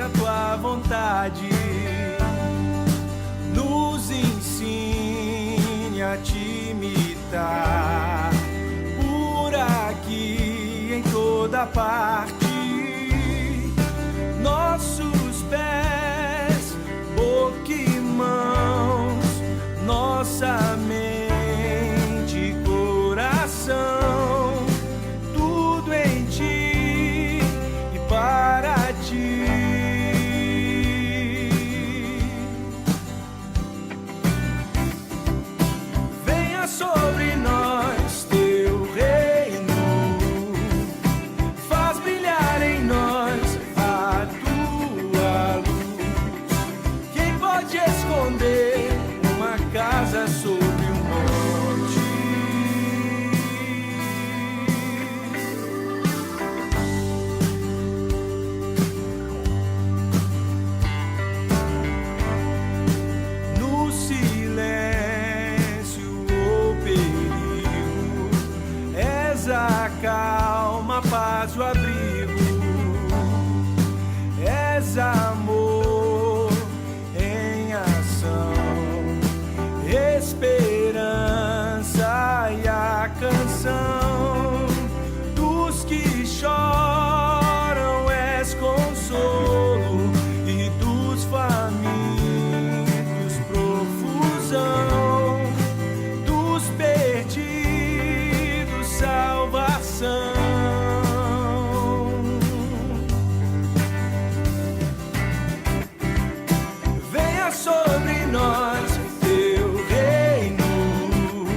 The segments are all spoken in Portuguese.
a tua vontade. Nos ensine a te imitar, por aqui em toda parte. Nossos pés, boca e mãos, nossa mente e coração, tudo em ti e para ti. Venha sobre nós teu reino, faz brilhar em nós a tua luz. Quem pode esconder uma casa sobre um monte? No silêncio ou perigo, és a calma, paz, o abrigo. És amor em ação, esperança e a canção dos que choram. És consolo e dos famintos profusão, dos perdidos salvação. Venha sobre nós teu reino,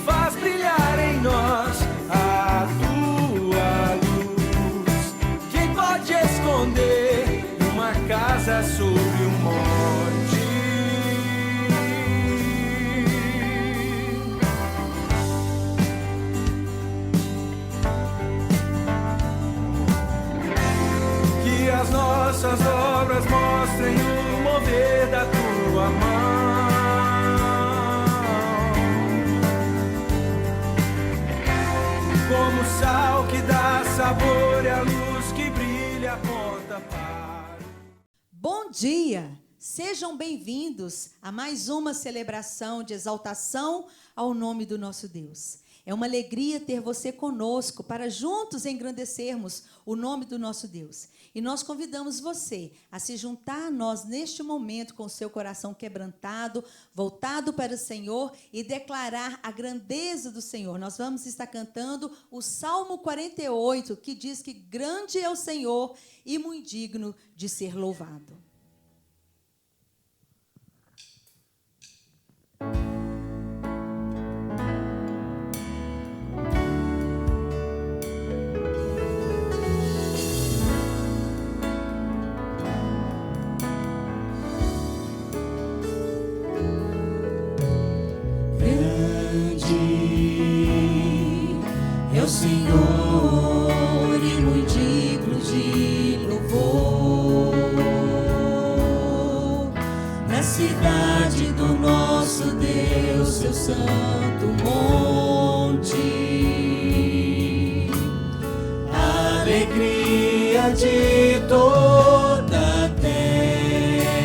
faz brilhar em nós a tua luz. Quem pode esconder uma casa sobre um monte? Que as nossas obras mostrem o mover da tua mão, como sal que dá sabor e a luz que brilha aponta para. Bom dia! Sejam bem-vindos a mais uma celebração de exaltação ao nome do nosso Deus. É uma alegria ter você conosco para juntos engrandecermos o nome do nosso Deus. E nós convidamos você a se juntar a nós neste momento com o seu coração quebrantado, voltado para o Senhor e declarar a grandeza do Senhor. Nós vamos estar cantando o Salmo 48, que diz que grande é o Senhor e muito digno de ser louvado. É o Senhor e muito digno de louvor, na cidade do nosso Deus, seu santo monte, alegria de toda a terra,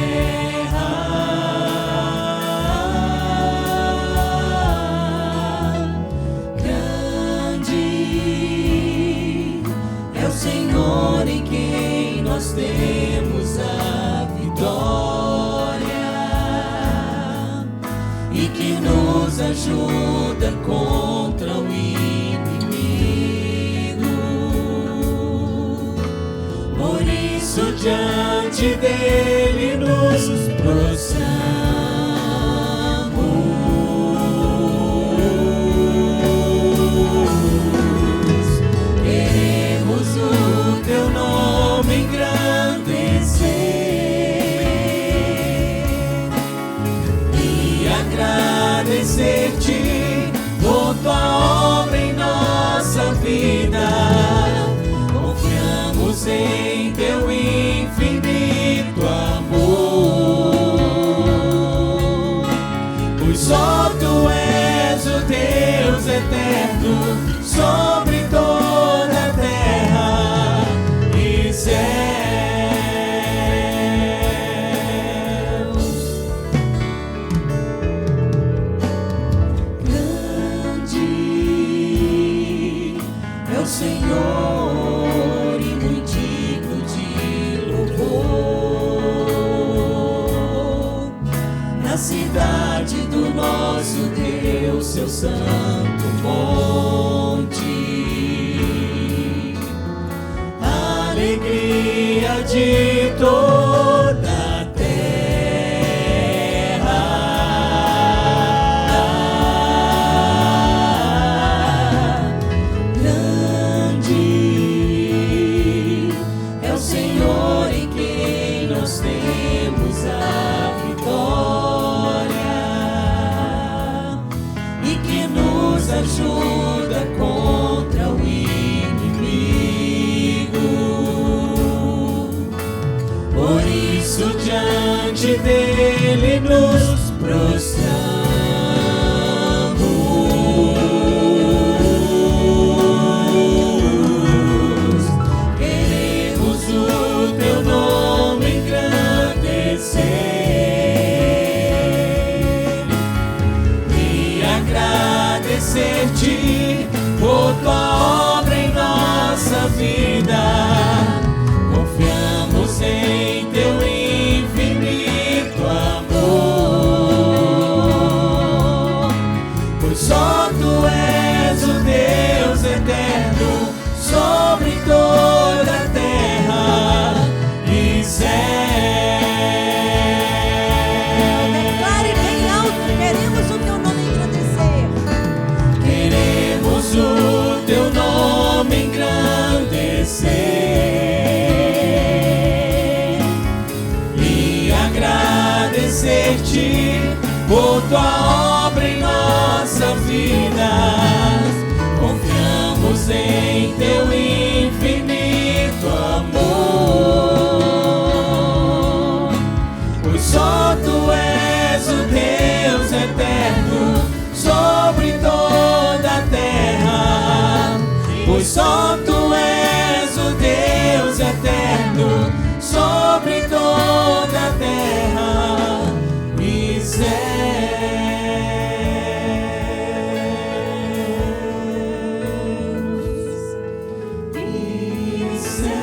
grande é o Senhor em quem nós temos a vitória e que nos ajuda contra o inimigo. Por isso diante dele nos prostramos, queremos o teu nome engrandecer e agradecer-te por tua obra em nossa vida. Confiamos em teu infinito amor, pois só tu és o Deus eterno sobre toda a terra e céu. santo monte, alegria de toda a terra. Grande é o Senhor em quem nós temos a vitória e que nos ajuda contra o inimigo. Por isso diante dele nos prostramos. Queremos o teu nome engrandecer e agradecer-te por tua obra em nossa vida. Confiamos em teu infinito amor, pois só tu és o Deus eterno sobre toda a terra e céu. Declare bem alto, queremos o teu nome engrandecer. Queremos o teu nome engrandecer e agradecer-te por tua obra em nossa vida. Confiamos em teu infinito amor, pois só tu és o Deus eterno sobre toda a terra. Pois só tu és o Deus eterno sobre toda a terra e céus. E céus.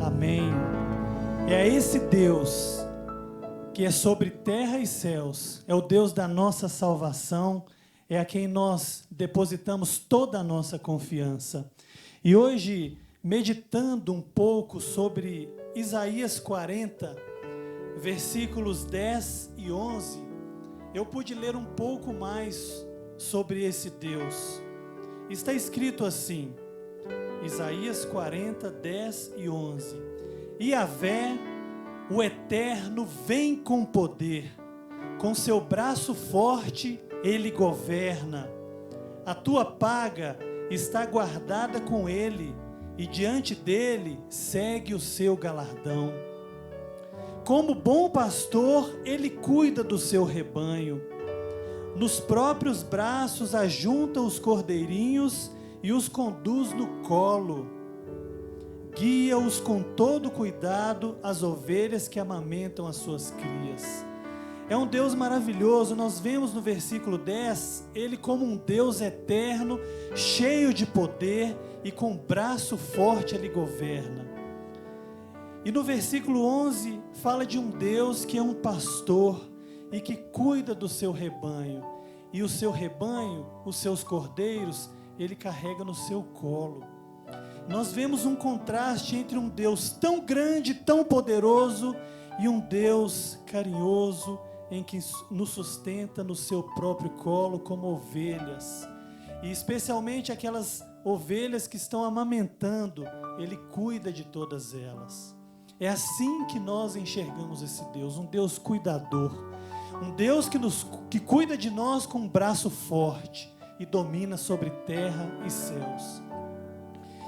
Amém. É esse Deus que é sobre terra e céus, é o Deus da nossa salvação, é a quem nós depositamos toda a nossa confiança. E hoje, meditando um pouco sobre Isaías 40, versículos 10 e 11, eu pude ler um pouco mais sobre esse Deus. Está escrito assim, Isaías 40, 10 e 11: Yahvé, o Eterno, vem com poder, com seu braço forte ele governa. A tua paga está guardada com ele, e diante dele segue o seu galardão. Como bom pastor, ele cuida do seu rebanho. Nos próprios braços ajunta os cordeirinhos e os conduz no colo. Guia-os com todo cuidado, as ovelhas que amamentam as suas crias. É um Deus maravilhoso. Nós vemos no versículo 10, ele como um Deus eterno, cheio de poder e com braço forte ele governa. E no versículo 11, fala de um Deus que é um pastor e que cuida do seu rebanho. E o seu rebanho, os seus cordeiros, ele carrega no seu colo. Nós vemos um contraste entre um Deus tão grande, tão poderoso, e um Deus carinhoso, em que nos sustenta no seu próprio colo como ovelhas. E especialmente aquelas ovelhas que estão amamentando, ele cuida de todas elas. É assim que nós enxergamos esse Deus, um Deus cuidador, um Deus que cuida de nós com um braço forte e domina sobre terra e céus.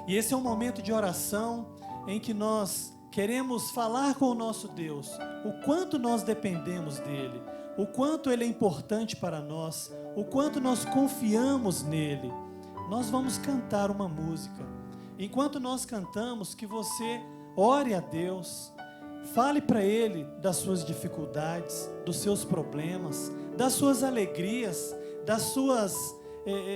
E esse é um momento de oração em que nós queremos falar com o nosso Deus, o quanto nós dependemos dele, o quanto ele é importante para nós, o quanto nós confiamos nele. Nós vamos cantar uma música. Enquanto nós cantamos, que você ore a Deus, fale para ele das suas dificuldades, dos seus problemas, das suas alegrias, das suas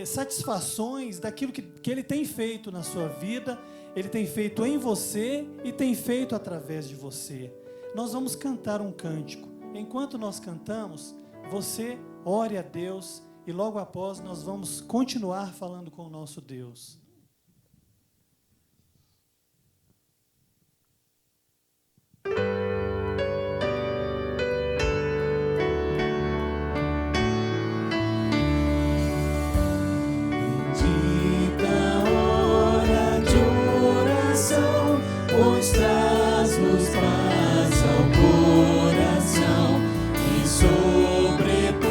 satisfações, daquilo que ele tem feito na sua vida, Ele tem feito em você e tem feito através de você. Nós vamos cantar um cântico. Enquanto nós cantamos, você ore a Deus e logo após nós vamos continuar falando com o nosso Deus. Pois traz-nos paz ao coração e sobrepuja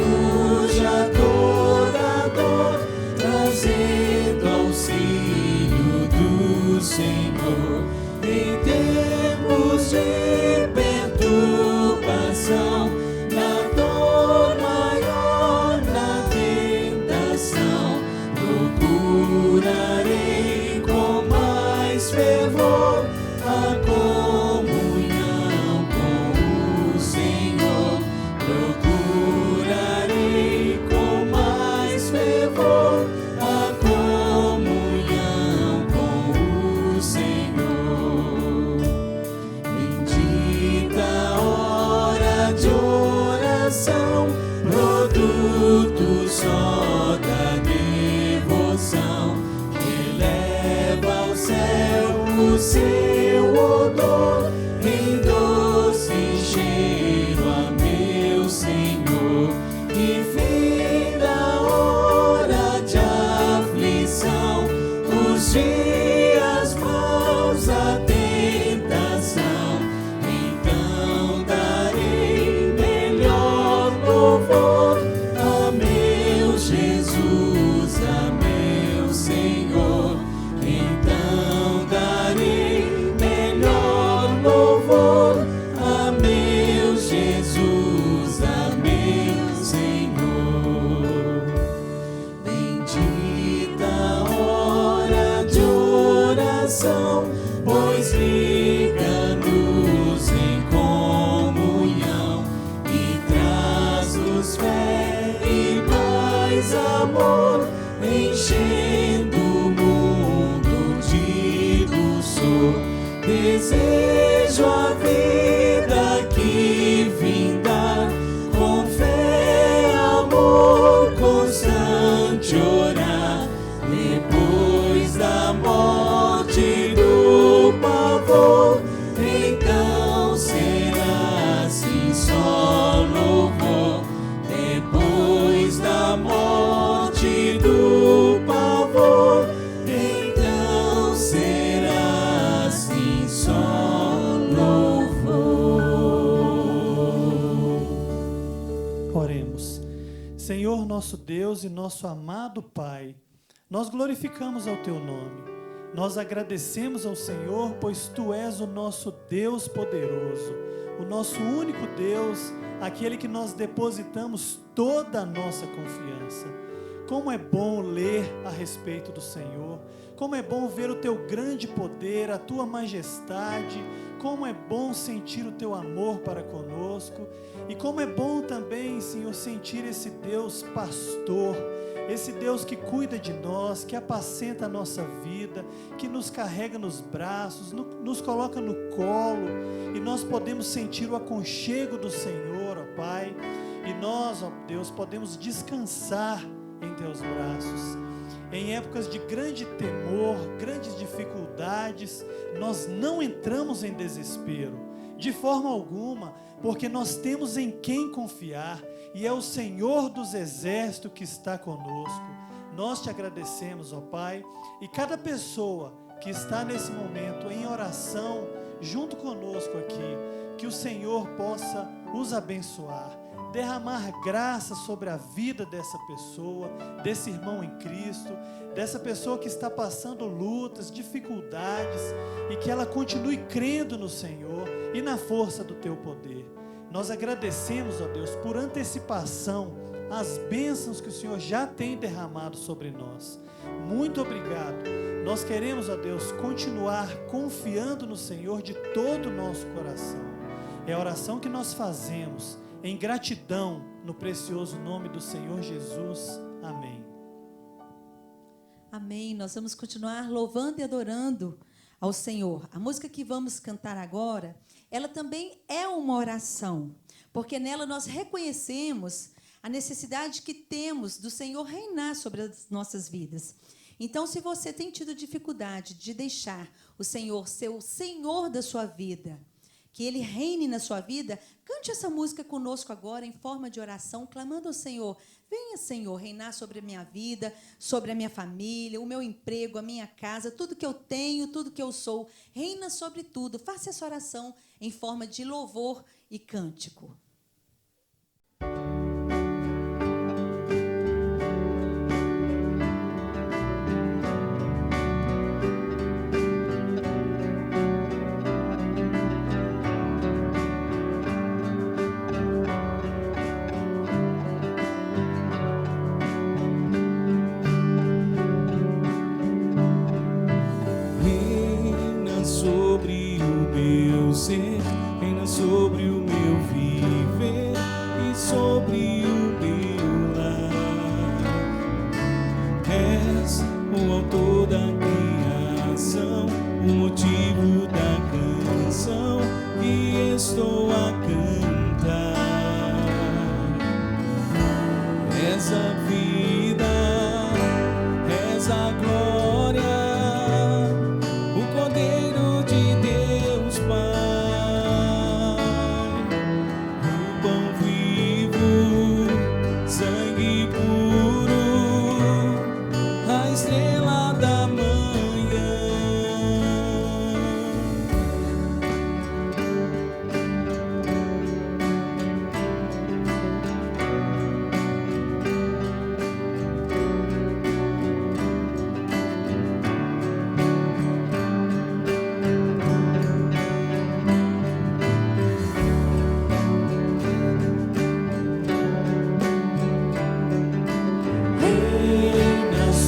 toda dor, trazendo auxílio do Senhor. Em tempos de perturbação, na dor maior, na tentação, procurarei com mais fervor a comunhão com o Senhor. Procurarei com mais fervor a comunhão com o Senhor. Bendita hora de oração, produto só da devoção, que leva ao céu o seu odor, em doce cheiro a meu Senhor. E fim da hora de aflição, os dias maus, a tentação, então darei melhor louvor a meu Jesus, a meu Senhor. Então darei melhor louvor a meu Jesus, a meu Senhor. Bendita hora de oração, pois liga-nos em comunhão e traz-nos fé e mais amor, enchendo o mundo de doçor. Desejo a vida que vindar, com fé, amor, constante orar, depois da morte do pavor, então será assim só louvor. Depois da morte do pavor, então será assim só louvor. Oremos. Senhor nosso Deus e nosso amado Pai, nós glorificamos ao Teu nome. Nós agradecemos ao Senhor, pois Tu és o nosso Deus poderoso, o nosso único Deus, aquele que nós depositamos toda a nossa confiança. Como é bom ler a respeito do Senhor, como é bom ver o Teu grande poder, a Tua majestade, como é bom sentir o Teu amor para conosco, e como é bom também, Senhor, sentir esse Deus pastor, esse Deus que cuida de nós, que apacenta a nossa vida, que nos carrega nos braços, nos coloca no colo, e nós podemos sentir o aconchego do Senhor, ó Pai, e nós, ó Deus, podemos descansar em Teus braços. Em épocas de grande temor, grandes dificuldades, nós não entramos em desespero, de forma alguma, porque nós temos em quem confiar, e é o Senhor dos Exércitos que está conosco. Nós Te agradecemos, ó Pai, e cada pessoa que está nesse momento em oração, junto conosco aqui, que o Senhor possa os abençoar, derramar graça sobre a vida dessa pessoa, desse irmão em Cristo, dessa pessoa que está passando lutas, dificuldades, e que ela continue crendo no Senhor e na força do Teu poder. Nós agradecemos, ó Deus, por antecipação, as bênçãos que o Senhor já tem derramado sobre nós. Muito obrigado. Nós queremos, ó Deus, continuar confiando no Senhor de todo o nosso coração. É a oração que nós fazemos em gratidão, no precioso nome do Senhor Jesus. Amém. Amém. Nós vamos continuar louvando e adorando ao Senhor. A música que vamos cantar agora, ela também é uma oração, porque nela nós reconhecemos a necessidade que temos do Senhor reinar sobre as nossas vidas. Então, se você tem tido dificuldade de deixar o Senhor ser o Senhor da sua vida, que Ele reine na sua vida, cante essa música conosco agora em forma de oração, clamando ao Senhor: venha, Senhor, reinar sobre a minha vida, sobre a minha família, o meu emprego, a minha casa, tudo que eu tenho, tudo que eu sou. Reina sobre tudo. Faça essa oração em forma de louvor e cântico. Sobre o meu ser, reina sobre o meu viver e sobre o meu lar. És o autor da criação, o motivo da canção que estou a cantar. És a vida, és a glória,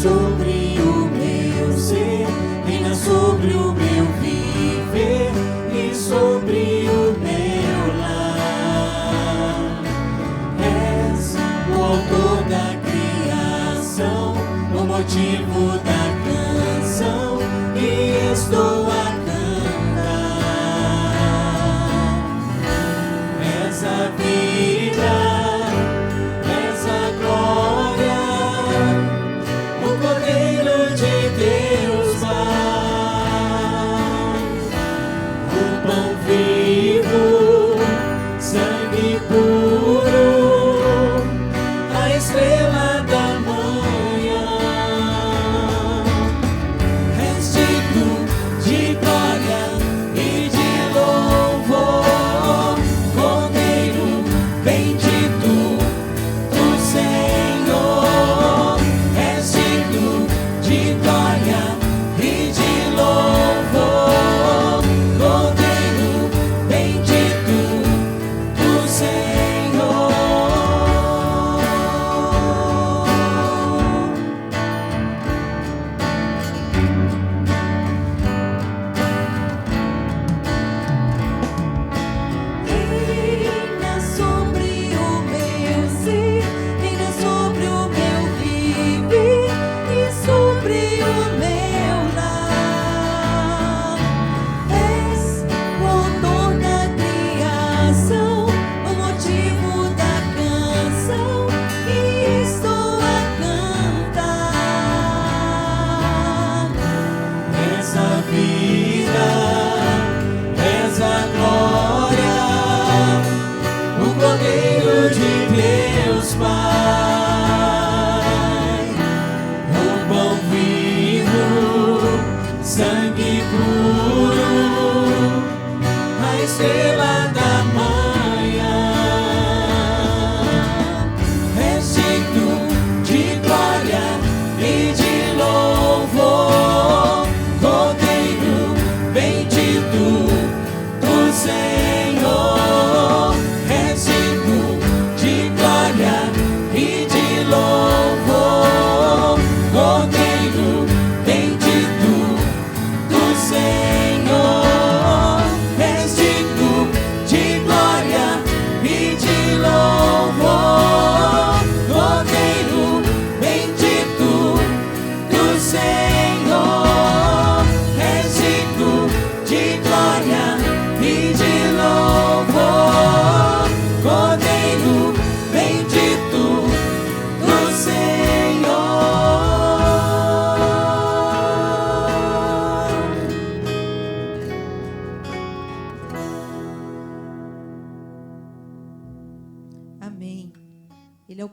sobre o meu ser, reina sobre o meu viver e sobre o meu lar. És o autor da criação, o motivo da canção que estou a cantar. És a vida, és a glória, Deus Pai, o pão vivo, sangue puro, a estrela da manhã.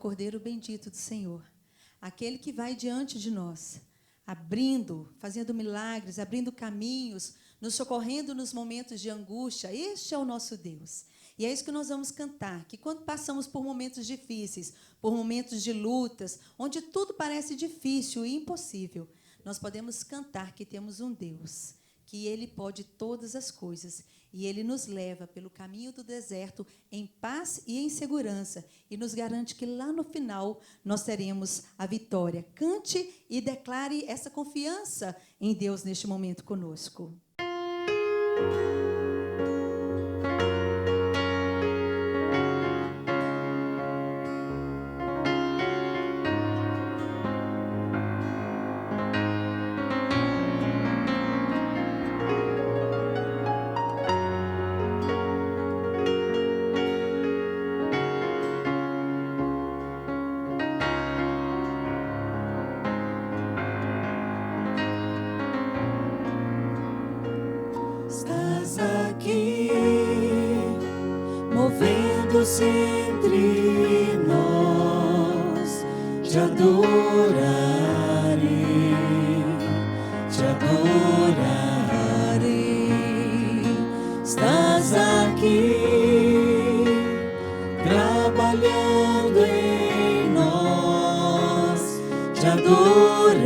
Cordeiro bendito do Senhor, aquele que vai diante de nós, abrindo, fazendo milagres, abrindo caminhos, nos socorrendo nos momentos de angústia. Este é o nosso Deus. E é isso que nós vamos cantar, que quando passamos por momentos difíceis, por momentos de lutas, onde tudo parece difícil e impossível, nós podemos cantar que temos um Deus, que Ele pode todas as coisas, e Ele nos leva pelo caminho do deserto em paz e em segurança, e nos garante que lá no final nós teremos a vitória. Cante e declare essa confiança em Deus neste momento conosco. Estás aqui, movendo-se entre nós, te adorarei, te adorarei. Estás aqui, trabalhando em nós, te adorarei,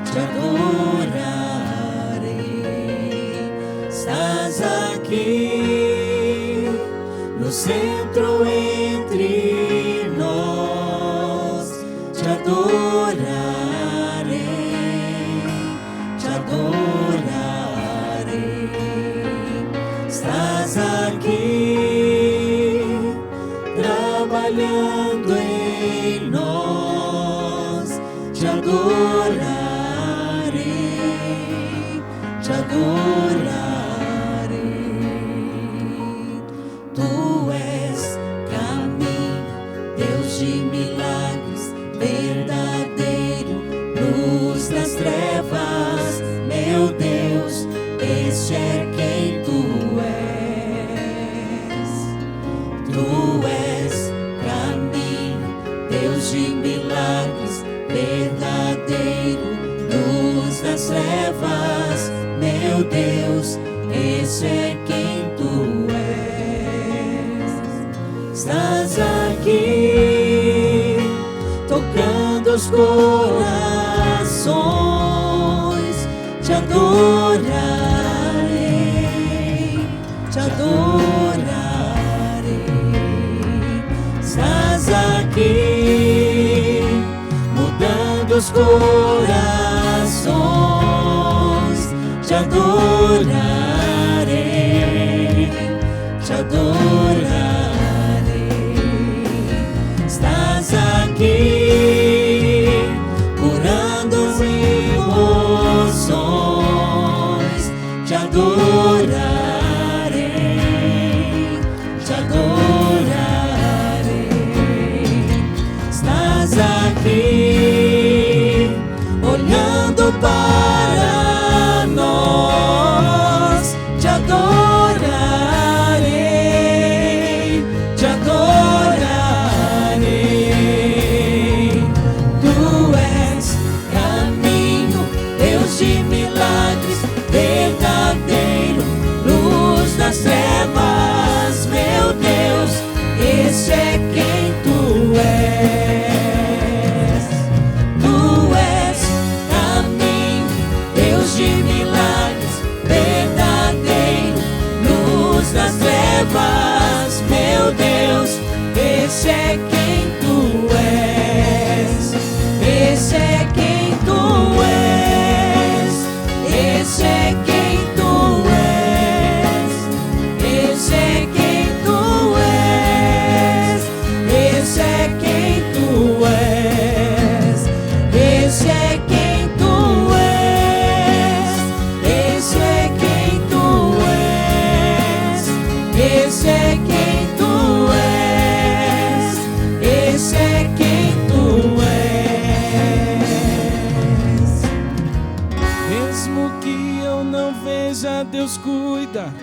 te adorarei. Estás aqui, no centro entre nós, te adorarei, te adorarei. Estás aqui, trabalhando em nós, te adorarei, te adorarei. Tu és caminho, Deus de milagres, verdadeiro, luz das trevas, meu Deus, este é quem tu és. Tu és caminho, Deus de milagres, verdadeiro, luz das trevas, meu Deus, esse é quem tu és. Estás aqui, tocando os corações, te adorarei, te adorarei. Estás aqui, mudando os corações, te adorarei, te adorarei. Estás aqui, curando as emoções, te adorarei, te adorarei. Estás aqui, olhando para nós, Deus cuida.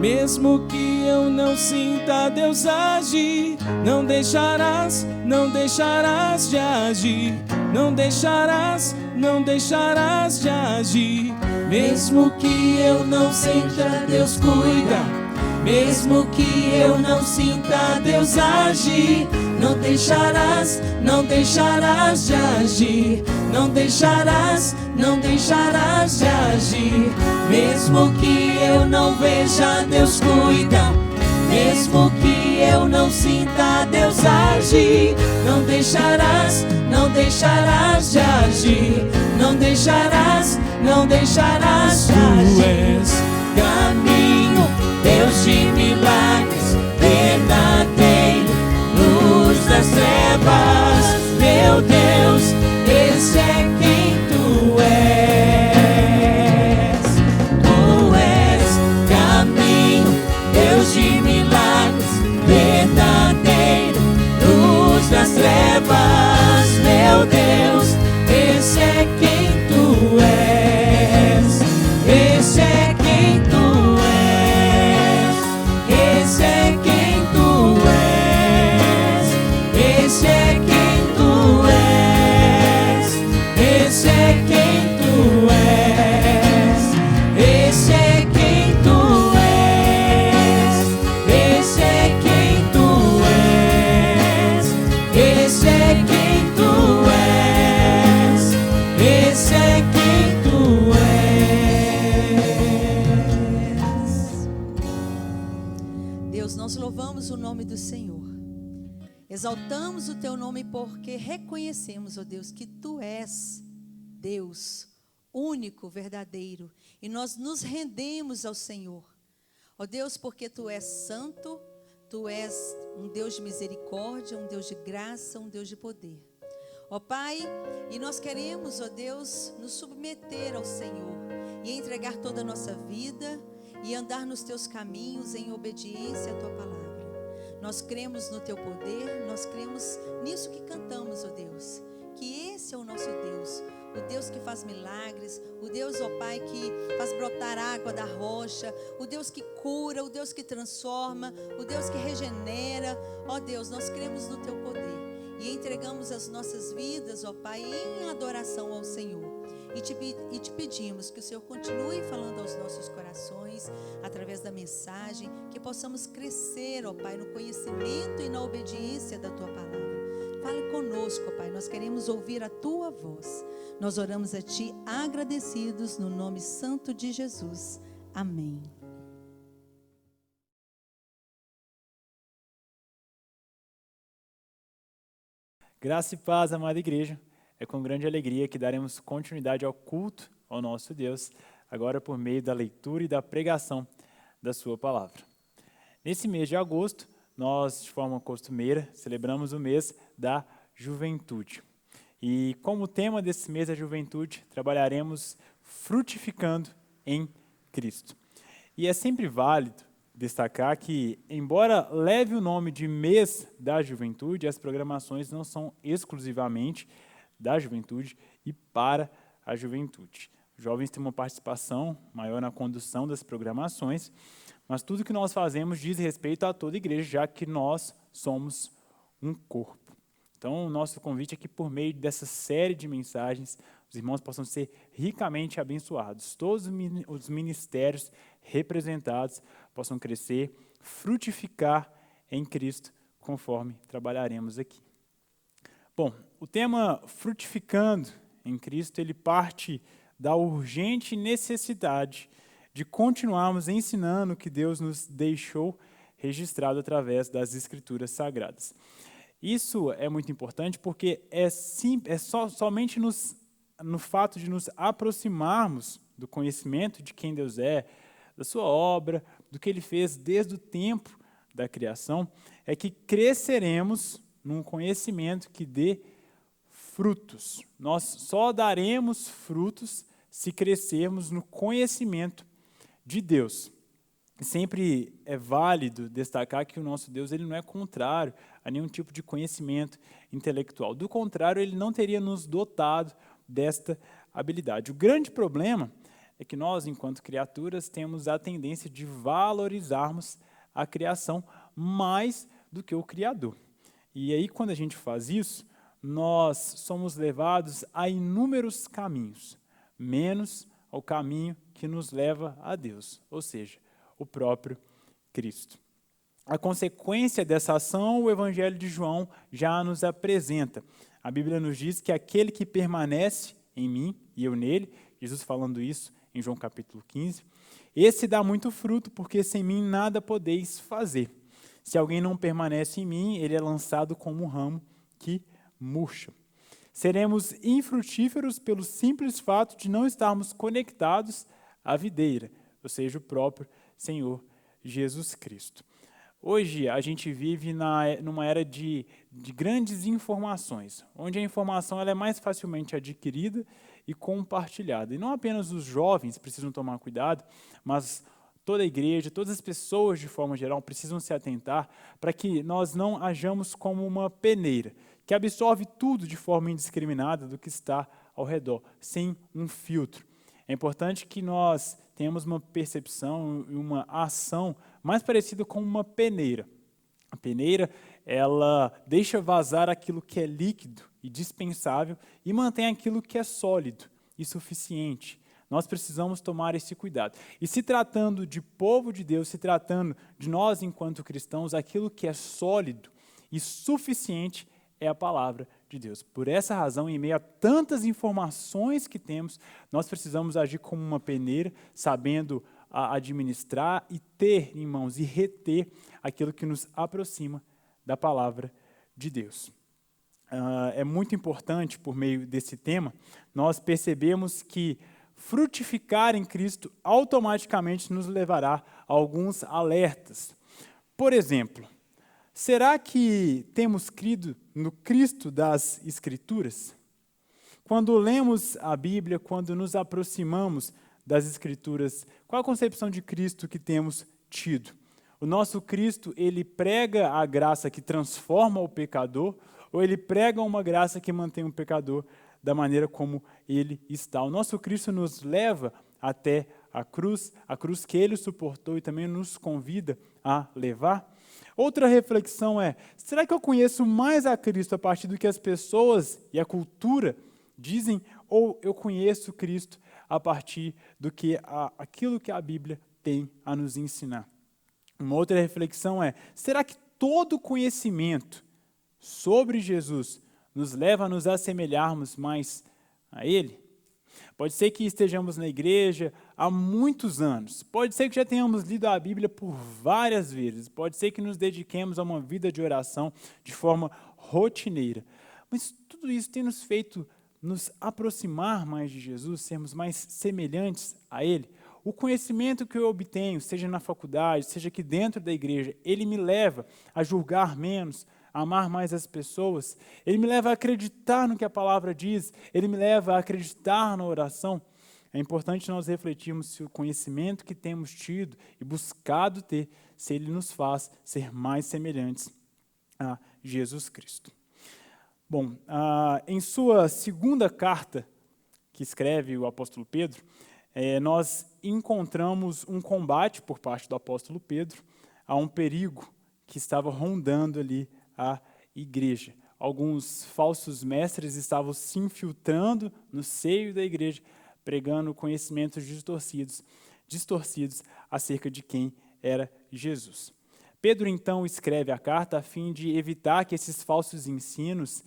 Mesmo que eu não sinta, Deus age. Não deixarás, não deixarás de agir. Não deixarás, não deixarás de agir. Mesmo que eu não sinta, Deus cuida. Mesmo que eu não sinta, Deus age. Não deixarás, não deixarás de agir. Não deixarás, não deixarás de agir. Mesmo que eu não veja, Deus cuida. Mesmo que eu não sinta, Deus age. Não deixarás, não deixarás de agir. Não deixarás, não deixarás de agir. Tu és caminho, Deus de milagres, verdadeiro, luz das trevas. Meu Deus, esse é quem Tu és. Tu és caminho, Deus de milagres, verdadeiro, luz das trevas. Meu Deus, esse é quem Tu és. Esse é quem Tu és. Esse é quem Tu és. Esse é quem Tu és. Esse é quem Tu és. Esse é quem Tu és. Esse é quem Tu és. Esse é quem Tu és. Esse é quem Tu és. Deus, nós louvamos o nome do Senhor. Exaltamos o Teu nome porque reconhecemos, ó Deus, que Tu és Deus, único, verdadeiro. E nós nos rendemos ao Senhor. Ó Deus, porque Tu és santo, Tu és um Deus de misericórdia, um Deus de graça, um Deus de poder. Ó Pai, e nós queremos, ó Deus, nos submeter ao Senhor e entregar toda a nossa vida e andar nos Teus caminhos em obediência à Tua palavra. Nós cremos no Teu poder, nós cremos nisso que cantamos, ó Deus, que esse é o nosso Deus, o Deus que faz milagres, o Deus, ó Pai, que faz brotar água da rocha, o Deus que cura, o Deus que transforma, o Deus que regenera. Ó Deus, nós cremos no Teu poder e entregamos as nossas vidas, ó Pai, em adoração ao Senhor. E te pedimos que o Senhor continue falando aos nossos corações, através da mensagem, que possamos crescer, ó Pai, no conhecimento e na obediência da Tua palavra. Fale conosco, ó Pai, nós queremos ouvir a Tua voz. Nós oramos a Ti agradecidos no nome santo de Jesus. Amém. Graça e paz, amada igreja. É com grande alegria que daremos continuidade ao culto ao nosso Deus, agora por meio da leitura e da pregação da sua palavra. Nesse mês de agosto, nós, de forma costumeira, celebramos o mês da juventude. E como tema desse mês da juventude, trabalharemos frutificando em Cristo. E é sempre válido destacar que, embora leve o nome de mês da juventude, as programações não são exclusivamente da juventude e para a juventude. Os jovens têm uma participação maior na condução das programações, mas tudo que nós fazemos diz respeito a toda a igreja, já que nós somos um corpo. Então, o nosso convite é que, por meio dessa série de mensagens, os irmãos possam ser ricamente abençoados. Todos os ministérios representados possam crescer, frutificar em Cristo, conforme trabalharemos aqui. Bom, o tema frutificando em Cristo, ele parte da urgente necessidade de continuarmos ensinando o que Deus nos deixou registrado através das Escrituras Sagradas. Isso é muito importante porque somente no fato de nos aproximarmos do conhecimento de quem Deus é, da sua obra, do que Ele fez desde o tempo da criação, é que cresceremos num conhecimento que dê frutos. Nós só daremos frutos se crescermos no conhecimento de Deus. Sempre é válido destacar que o nosso Deus ele não é contrário a nenhum tipo de conhecimento intelectual. Do contrário, Ele não teria nos dotado desta habilidade. O grande problema é que nós, enquanto criaturas, temos a tendência de valorizarmos a criação mais do que o Criador. E aí, quando a gente faz isso, nós somos levados a inúmeros caminhos, menos ao caminho que nos leva a Deus, ou seja, o próprio Cristo. A consequência dessa ação, o Evangelho de João já nos apresenta. A Bíblia nos diz que aquele que permanece em mim e eu nele, Jesus falando isso em João capítulo 15, esse dá muito fruto, porque sem mim nada podeis fazer. Se alguém não permanece em mim, ele é lançado como um ramo que murcha. Seremos infrutíferos pelo simples fato de não estarmos conectados à videira, ou seja, o próprio Senhor Jesus Cristo. Hoje a gente vive numa era de grandes informações, onde a informação ela é mais facilmente adquirida e compartilhada. E não apenas os jovens precisam tomar cuidado, mas toda a igreja, todas as pessoas de forma geral precisam se atentar para que nós não hajamos como uma peneira, que absorve tudo de forma indiscriminada do que está ao redor, sem um filtro. É importante que nós tenhamos uma percepção e uma ação mais parecida com uma peneira. A peneira, ela deixa vazar aquilo que é líquido e dispensável e mantém aquilo que é sólido e suficiente. Nós precisamos tomar esse cuidado. E se tratando de povo de Deus, se tratando de nós enquanto cristãos, aquilo que é sólido e suficiente é a palavra de Deus. Por essa razão, em meio a tantas informações que temos, nós precisamos agir como uma peneira, sabendo administrar e ter em mãos e reter aquilo que nos aproxima da palavra de Deus. É muito importante, por meio desse tema, nós percebemos que frutificar em Cristo automaticamente nos levará a alguns alertas. Por exemplo, será que temos crido no Cristo das Escrituras? Quando lemos a Bíblia, quando nos aproximamos das Escrituras, qual a concepção de Cristo que temos tido? O nosso Cristo, ele prega a graça que transforma o pecador, ou ele prega uma graça que mantém o pecador da maneira como ele está? O nosso Cristo nos leva até a cruz que ele suportou e também nos convida a levar. Outra reflexão é, será que eu conheço mais a Cristo a partir do que as pessoas e a cultura dizem, ou eu conheço Cristo a partir do que aquilo que a Bíblia tem a nos ensinar? Uma outra reflexão é, será que todo conhecimento sobre Jesus nos leva a nos assemelharmos mais a Ele? Pode ser que estejamos na igreja há muitos anos, pode ser que já tenhamos lido a Bíblia por várias vezes, pode ser que nos dediquemos a uma vida de oração de forma rotineira, mas tudo isso tem nos feito nos aproximar mais de Jesus, sermos mais semelhantes a Ele. O conhecimento que eu obtenho, seja na faculdade, seja aqui dentro da igreja, ele me leva a julgar menos, a amar mais as pessoas, ele me leva a acreditar no que a palavra diz, ele me leva a acreditar na oração. É importante nós refletirmos se o conhecimento que temos tido e buscado ter, se ele nos faz ser mais semelhantes a Jesus Cristo. Bom, em sua segunda carta, que escreve o apóstolo Pedro, nós encontramos um combate por parte do apóstolo Pedro a um perigo que estava rondando ali a igreja. Alguns falsos mestres estavam se infiltrando no seio da igreja, pregando conhecimentos distorcidos acerca de quem era Jesus. Pedro, então, escreve a carta a fim de evitar que esses falsos ensinos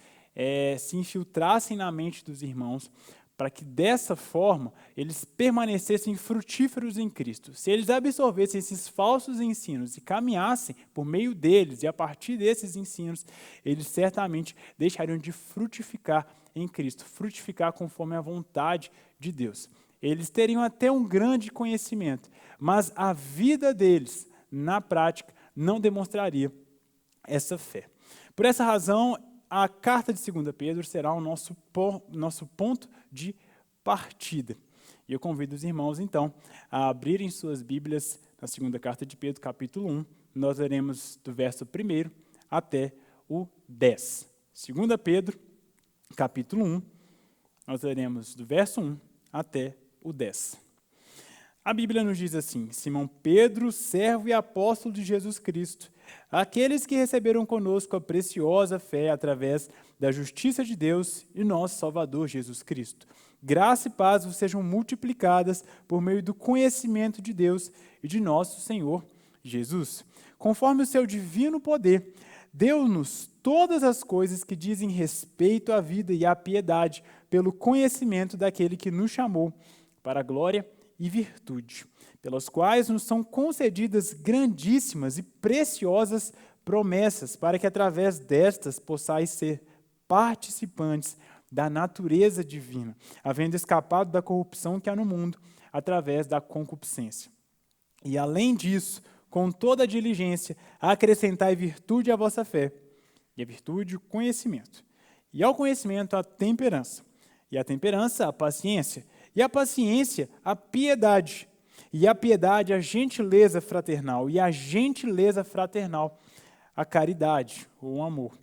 se infiltrassem na mente dos irmãos, para que dessa forma eles permanecessem frutíferos em Cristo. Se eles absorvessem esses falsos ensinos e caminhassem por meio deles e a partir desses ensinos, eles certamente deixariam de frutificar em Cristo, frutificar conforme a vontade de Deus. Eles teriam até um grande conhecimento, mas a vida deles, na prática, não demonstraria essa fé. Por essa razão, a carta de 2 Pedro será o nosso ponto de partida. E eu convido os irmãos, então, a abrirem suas Bíblias na segunda carta de Pedro, capítulo 1. Nós leremos do verso 1 até o 10. 2 Pedro, capítulo 1, nós leremos do verso 1 até o 10. A Bíblia nos diz assim: Simão Pedro, servo e apóstolo de Jesus Cristo, aqueles que receberam conosco a preciosa fé através da justiça de Deus e nosso Salvador Jesus Cristo. Graça e paz vos sejam multiplicadas por meio do conhecimento de Deus e de nosso Senhor Jesus. Conforme o seu divino poder, deu-nos todas as coisas que dizem respeito à vida e à piedade, pelo conhecimento daquele que nos chamou para a glória e virtude, pelas quais nos são concedidas grandíssimas e preciosas promessas, para que através destas possais ser participantes da natureza divina, havendo escapado da corrupção que há no mundo, através da concupiscência. E além disso, com toda a diligência, acrescentai virtude à vossa fé, e a virtude, o conhecimento, e ao conhecimento, a temperança, e a temperança, a paciência, e a paciência, a piedade, e a piedade, a gentileza fraternal, e a gentileza fraternal, a caridade, ou o amor.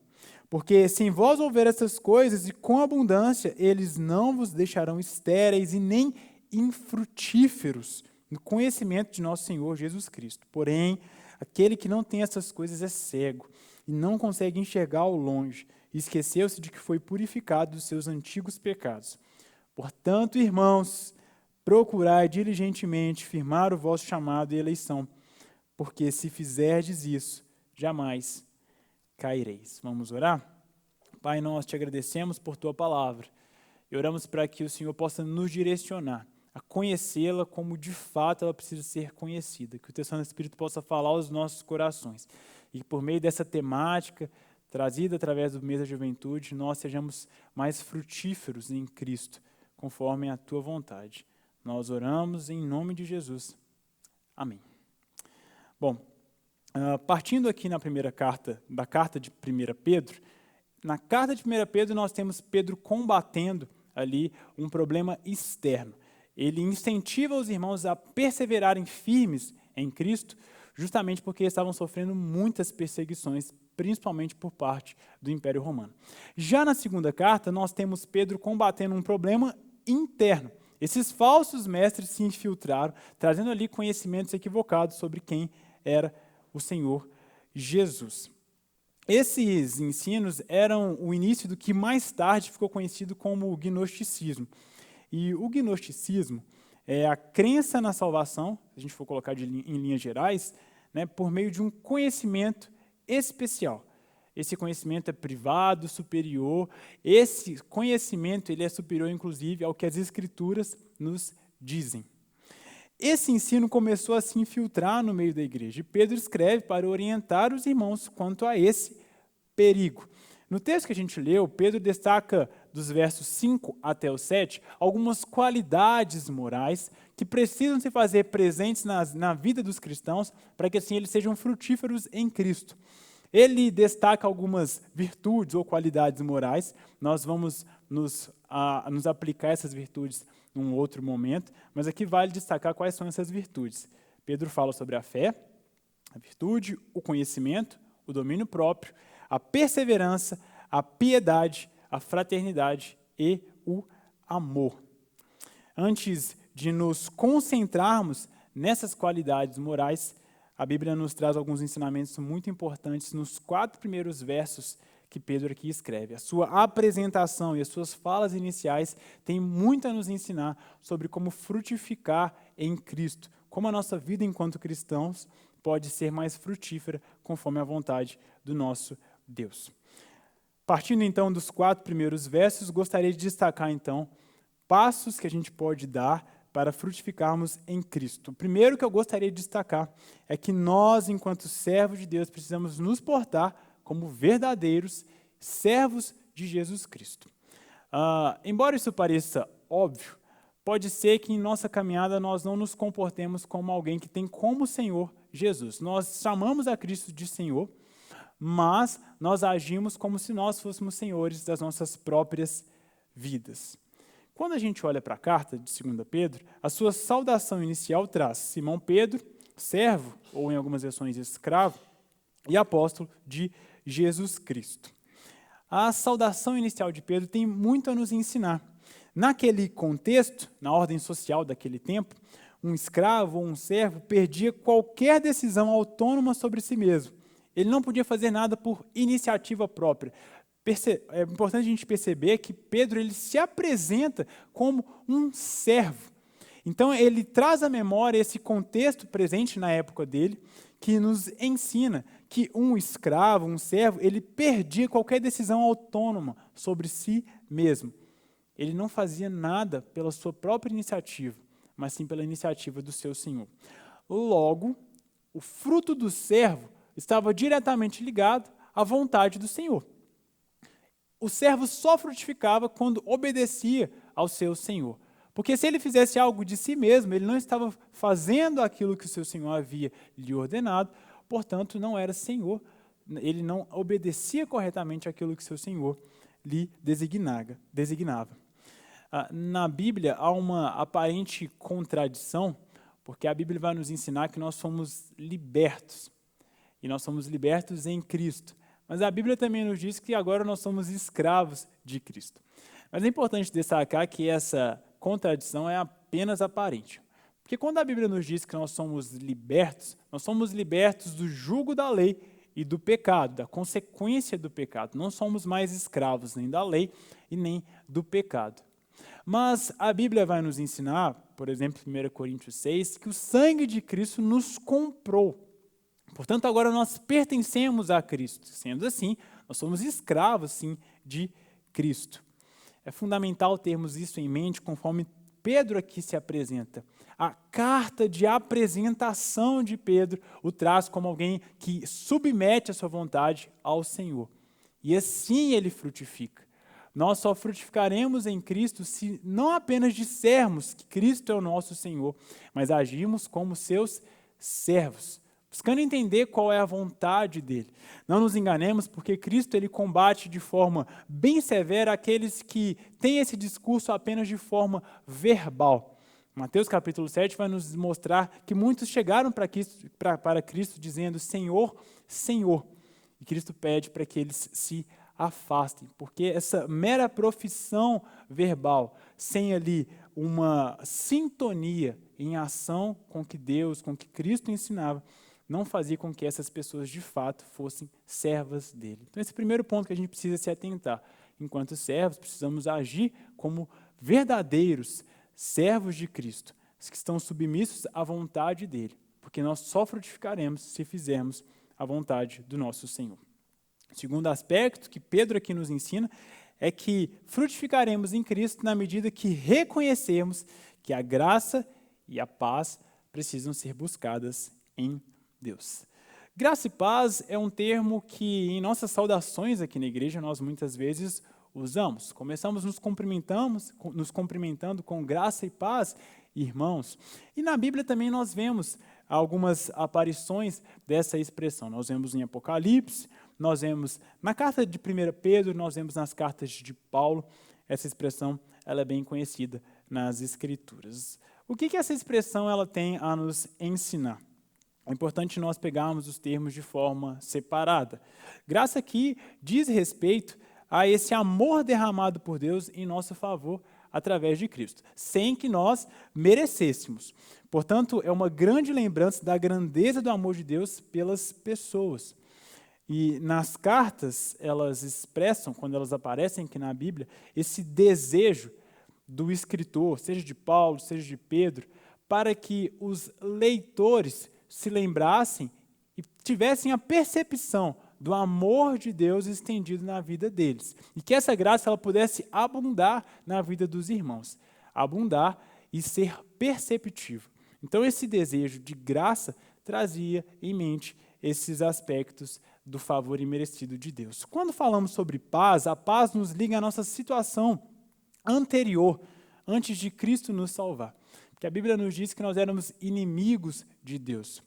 Porque se em vós houver essas coisas, e com abundância, eles não vos deixarão estéreis e nem infrutíferos no conhecimento de nosso Senhor Jesus Cristo. Porém, aquele que não tem essas coisas é cego, e não consegue enxergar ao longe, e esqueceu-se de que foi purificado dos seus antigos pecados. Portanto, irmãos, procurai diligentemente firmar o vosso chamado e eleição, porque se fizerdes isso, jamais caireis. Vamos orar? Pai, nós te agradecemos por tua palavra e oramos para que o Senhor possa nos direcionar a conhecê-la como de fato ela precisa ser conhecida, que o teu Santo Espírito possa falar aos nossos corações e que por meio dessa temática trazida através do mês da juventude, nós sejamos mais frutíferos em Cristo, conforme a tua vontade. Nós oramos em nome de Jesus. Amém. Bom, partindo aqui na primeira carta, da carta de 1 Pedro, na carta de 1 Pedro nós temos Pedro combatendo ali um problema externo. Ele incentiva os irmãos a perseverarem firmes em Cristo, justamente porque estavam sofrendo muitas perseguições, principalmente por parte do Império Romano. Já na segunda carta, nós temos Pedro combatendo um problema interno. Esses falsos mestres se infiltraram, trazendo ali conhecimentos equivocados sobre quem era o Senhor Jesus. Esses ensinos eram o início do que mais tarde ficou conhecido como o gnosticismo. E o gnosticismo é a crença na salvação, se a gente for colocar em linhas gerais, né, por meio de um conhecimento especial. Esse conhecimento é privado, superior. Esse conhecimento ele é superior, inclusive, ao que as Escrituras nos dizem. Esse ensino começou a se infiltrar no meio da igreja. E Pedro escreve para orientar os irmãos quanto a esse perigo. No texto que a gente leu, Pedro destaca, dos versos 5 até o 7, algumas qualidades morais que precisam se fazer presentes na vida dos cristãos para que assim eles sejam frutíferos em Cristo. Ele destaca algumas virtudes ou qualidades morais. Nós vamos nos aplicar essas virtudes num outro momento, mas aqui vale destacar quais são essas virtudes. Pedro fala sobre a fé, a virtude, o conhecimento, o domínio próprio, a perseverança, a piedade, a fraternidade e o amor. Antes de nos concentrarmos nessas qualidades morais, a Bíblia nos traz alguns ensinamentos muito importantes nos 4 primeiros versos que Pedro aqui escreve. A sua apresentação e as suas falas iniciais têm muito a nos ensinar sobre como frutificar em Cristo, como a nossa vida enquanto cristãos pode ser mais frutífera conforme a vontade do nosso Deus. Partindo então dos 4 primeiros versos, gostaria de destacar então passos que a gente pode dar para frutificarmos em Cristo. O primeiro que eu gostaria de destacar é que nós, enquanto servos de Deus, precisamos nos portar como verdadeiros servos de Jesus Cristo. Embora isso pareça óbvio, pode ser que em nossa caminhada nós não nos comportemos como alguém que tem como Senhor Jesus. Nós chamamos a Cristo de Senhor, mas nós agimos como se nós fôssemos senhores das nossas próprias vidas. Quando a gente olha para a carta de 2 Pedro, a sua saudação inicial traz Simão Pedro, servo, ou em algumas versões escravo, e apóstolo de Jesus Cristo. A saudação inicial de Pedro tem muito a nos ensinar. Naquele contexto, na ordem social daquele tempo, um escravo ou um servo perdia qualquer decisão autônoma sobre si mesmo. Ele não podia fazer nada por iniciativa própria. É importante a gente perceber que Pedro ele se apresenta como um servo. Então, ele traz à memória esse contexto presente na época dele, que nos ensina que um escravo, um servo, ele perdia qualquer decisão autônoma sobre si mesmo. Ele não fazia nada pela sua própria iniciativa, mas sim pela iniciativa do seu senhor. Logo, o fruto do servo estava diretamente ligado à vontade do senhor. O servo só frutificava quando obedecia ao seu senhor. Porque se ele fizesse algo de si mesmo, ele não estava fazendo aquilo que o seu senhor havia lhe ordenado, portanto, não era senhor, ele não obedecia corretamente aquilo que seu senhor lhe designava. Na Bíblia há uma aparente contradição, porque a Bíblia vai nos ensinar que nós somos libertos, e nós somos libertos em Cristo. Mas a Bíblia também nos diz que agora nós somos escravos de Cristo. Mas é importante destacar que essa contradição é apenas aparente. Porque quando a Bíblia nos diz que nós somos libertos do jugo da lei e do pecado, da consequência do pecado. Não somos mais escravos nem da lei e nem do pecado. Mas a Bíblia vai nos ensinar, por exemplo, em 1 Coríntios 6, que o sangue de Cristo nos comprou. Portanto, agora nós pertencemos a Cristo. Sendo assim, nós somos escravos, sim, de Cristo. É fundamental termos isso em mente, conforme Pedro aqui se apresenta. A carta de apresentação de Pedro o traz como alguém que submete a sua vontade ao Senhor. E assim ele frutifica. Nós só frutificaremos em Cristo se não apenas dissermos que Cristo é o nosso Senhor, mas agirmos como seus servos, buscando entender qual é a vontade dele. Não nos enganemos, porque Cristo ele combate de forma bem severa aqueles que têm esse discurso apenas de forma verbal. Mateus capítulo 7 vai nos mostrar que muitos chegaram para Cristo dizendo Senhor, Senhor. E Cristo pede para que eles se afastem, porque essa mera profissão verbal, sem ali uma sintonia em ação com que Deus, com que Cristo ensinava, não fazia com que essas pessoas de fato fossem servas dele. Então esse é o primeiro ponto que a gente precisa se atentar. Enquanto servos, precisamos agir como verdadeiros servos de Cristo, que estão submissos à vontade dele, porque nós só frutificaremos se fizermos a vontade do nosso Senhor. O segundo aspecto que Pedro aqui nos ensina é que frutificaremos em Cristo na medida que reconhecermos que a graça e a paz precisam ser buscadas em Deus. Graça e paz é um termo que em nossas saudações aqui na igreja nós muitas vezes usamos. Começamos nos cumprimentando com graça e paz, irmãos. E na Bíblia também nós vemos algumas aparições dessa expressão. Nós vemos em Apocalipse, nós vemos na carta de 1 Pedro, nós vemos nas cartas de Paulo. Essa expressão ela é bem conhecida nas Escrituras. O que essa expressão ela tem a nos ensinar? É importante nós pegarmos os termos de forma separada. Graça aqui diz respeito a esse amor derramado por Deus em nosso favor através de Cristo, sem que nós merecêssemos. Portanto, é uma grande lembrança da grandeza do amor de Deus pelas pessoas. E nas cartas, elas expressam, quando elas aparecem aqui na Bíblia, esse desejo do escritor, seja de Paulo, seja de Pedro, para que os leitores se lembrassem e tivessem a percepção do amor de Deus estendido na vida deles. E que essa graça ela pudesse abundar na vida dos irmãos. Abundar e ser perceptível. Então, esse desejo de graça trazia em mente esses aspectos do favor imerecido de Deus. Quando falamos sobre paz, a paz nos liga à nossa situação anterior, antes de Cristo nos salvar. Porque a Bíblia nos diz que nós éramos inimigos de Deus.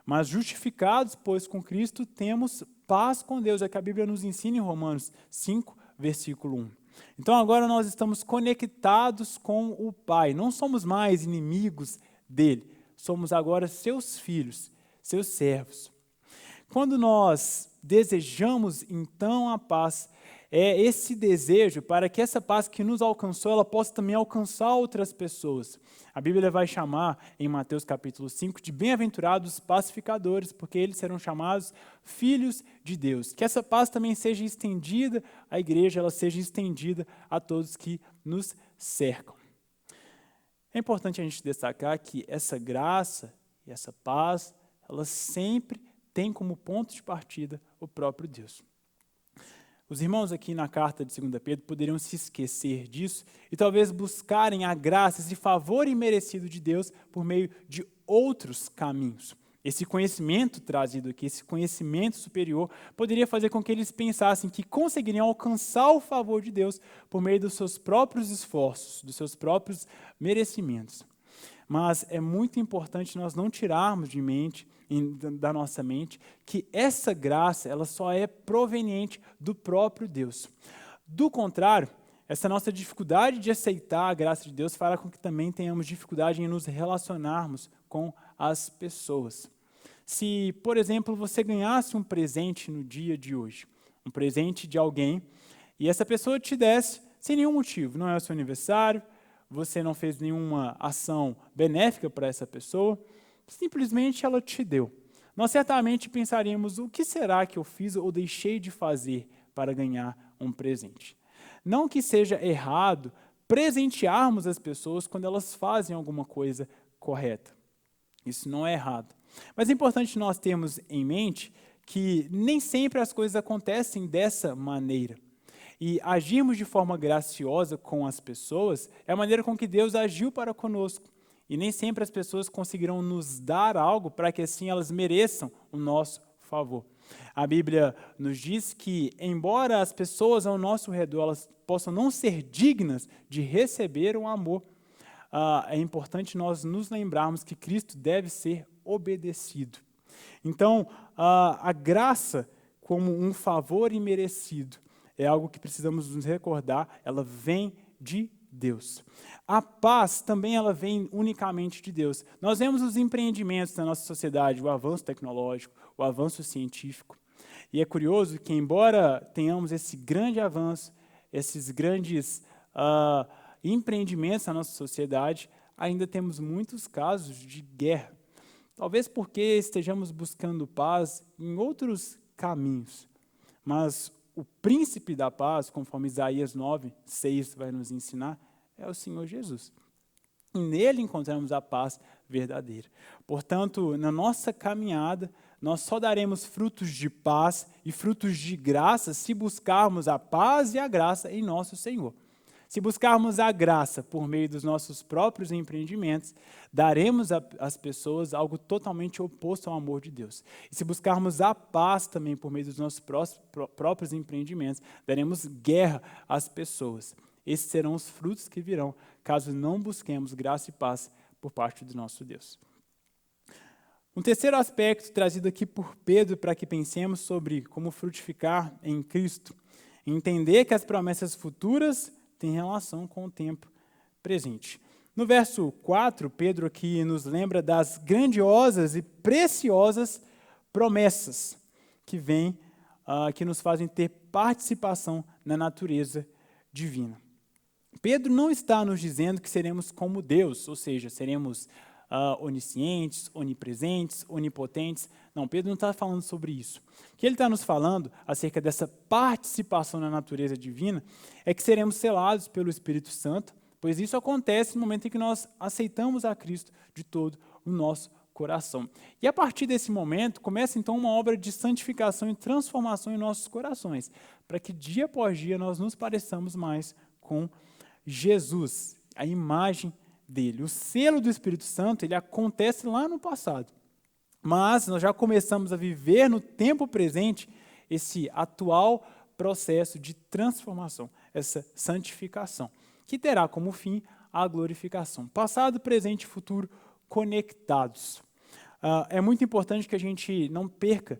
Mas justificados, pois com Cristo temos paz com Deus. É que a Bíblia nos ensina em Romanos 5, versículo 1. Então agora nós estamos conectados com o Pai. Não somos mais inimigos dele. Somos agora seus filhos, seus servos. Quando nós desejamos então a paz, é esse desejo para que essa paz que nos alcançou, ela possa também alcançar outras pessoas. A Bíblia vai chamar, em Mateus capítulo 5, de bem-aventurados pacificadores, porque eles serão chamados filhos de Deus. Que essa paz também seja estendida à igreja, ela seja estendida a todos que nos cercam. É importante a gente destacar que essa graça e essa paz, ela sempre tem como ponto de partida o próprio Deus. Os irmãos aqui na carta de 2 Pedro poderiam se esquecer disso e talvez buscarem a graça, esse favor imerecido de Deus por meio de outros caminhos. Esse conhecimento trazido aqui, esse conhecimento superior, poderia fazer com que eles pensassem que conseguiriam alcançar o favor de Deus por meio dos seus próprios esforços, dos seus próprios merecimentos. Mas é muito importante nós não tirarmos da nossa mente que essa graça ela só é proveniente do próprio Deus. Do contrário, essa nossa dificuldade de aceitar a graça de Deus fará com que também tenhamos dificuldade em nos relacionarmos com as pessoas. Se, por exemplo, você ganhasse um presente no dia de hoje, um presente de alguém, e essa pessoa te desse sem nenhum motivo, não é o seu aniversário, você não fez nenhuma ação benéfica para essa pessoa, simplesmente ela te deu. Nós certamente pensaríamos, o que será que eu fiz ou deixei de fazer para ganhar um presente? Não que seja errado presentearmos as pessoas quando elas fazem alguma coisa correta. Isso não é errado. Mas é importante nós termos em mente que nem sempre as coisas acontecem dessa maneira. E agirmos de forma graciosa com as pessoas é a maneira com que Deus agiu para conosco. E nem sempre as pessoas conseguirão nos dar algo para que assim elas mereçam o nosso favor. A Bíblia nos diz que, embora as pessoas ao nosso redor elas possam não ser dignas de receber um amor, é importante nós nos lembrarmos que Cristo deve ser obedecido. Então, a graça como um favor imerecido é algo que precisamos nos recordar, ela vem de Deus. A paz também ela vem unicamente de Deus. Nós vemos os empreendimentos da nossa sociedade, o avanço tecnológico, o avanço científico. E é curioso que, embora tenhamos esse grande avanço, esses grandes empreendimentos na nossa sociedade, ainda temos muitos casos de guerra. Talvez porque estejamos buscando paz em outros caminhos. Mas o príncipe da paz, conforme Isaías 9:6 vai nos ensinar, é o Senhor Jesus. E nele encontramos a paz verdadeira. Portanto, na nossa caminhada, nós só daremos frutos de paz e frutos de graça se buscarmos a paz e a graça em nosso Senhor. Se buscarmos a graça por meio dos nossos próprios empreendimentos, daremos às pessoas algo totalmente oposto ao amor de Deus. E se buscarmos a paz também por meio dos nossos próprios empreendimentos, daremos guerra às pessoas. Esses serão os frutos que virão, caso não busquemos graça e paz por parte do nosso Deus. Um terceiro aspecto trazido aqui por Pedro para que pensemos sobre como frutificar em Cristo, entender que as promessas futuras têm relação com o tempo presente. No verso 4, Pedro aqui nos lembra das grandiosas e preciosas promessas que vêm, que nos fazem ter participação na natureza divina. Pedro não está nos dizendo que seremos como Deus, ou seja, seremos oniscientes, onipresentes, onipotentes. Não, Pedro não está falando sobre isso. O que ele está nos falando acerca dessa participação na natureza divina é que seremos selados pelo Espírito Santo, pois isso acontece no momento em que nós aceitamos a Cristo de todo o nosso coração. E a partir desse momento, começa então uma obra de santificação e transformação em nossos corações, para que dia após dia nós nos pareçamos mais com Jesus, a imagem dele. O selo do Espírito Santo, ele acontece lá no passado. Mas nós já começamos a viver no tempo presente esse atual processo de transformação, essa santificação, que terá como fim a glorificação. Passado, presente e futuro conectados. É muito importante que a gente não perca